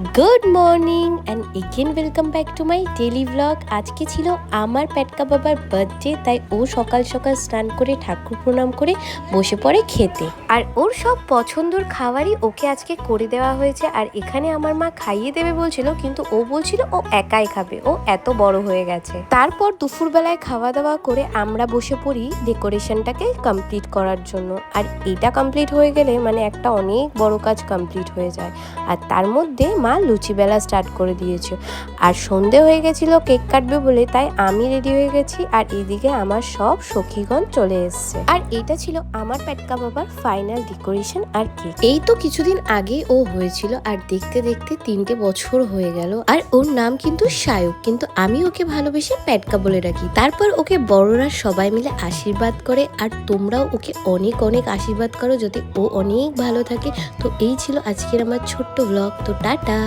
Good morning and again welcome back to my daily blog. আজকে ছিল আমার পেটকা বাবার বার্থডে, তাই ও সকাল সকাল স্নান করে ঠাকুর প্রণাম করে বসে পড়ে খেতে। আর ওর সব পছন্দর খাবারই ওকে আজকে করে দেওয়া হয়েছে। আর এখানে আমার মা খাইয়ে দেবে বলছিল, কিন্তু ও বলছিল ও একাই খাবে, ও এত বড় হয়ে গেছে। তারপর দুপুরবেলায় খাওয়া দাওয়া করে আমরা বসে পড়ি ডেকোরেশনটাকে কমপ্লিট করার জন্য। আর এটা কমপ্লিট হয়ে গেলে মানে একটা অনেক বড় কাজ কমপ্লিট হয়ে যায়। আর তার মধ্যে মা লুচি বেলা স্টার্ট করে দিয়েছে। আর সন্ধে হয়ে গেছিল কেক কাটবে বলে, তাই আমি রেডি হয়ে গেছি। আর এদিকে আমার সব সখীগণ চলে এসছে। আর এটা ছিল আমার পেটকা বাবার ফাইনাল ডেকোরেশন আর কেক। এই তো কিছুদিন আগে ও হয়েছিল, আর দেখতে দেখতে 3টে বছর হয়ে গেল। আর ওর নাম কিন্তু সায়ক, কিন্তু আমি ওকে ভালোবেসে পেটকা বলে রাখি। তারপর ওকে বড়রা সবাই মিলে আশীর্বাদ করে, আর তোমরাও ওকে অনেক অনেক আশীর্বাদ করো যাতে ও অনেক ভালো থাকে। তো এই ছিল আজকের আমার ছোট্ট ব্লগ। তো টাটা।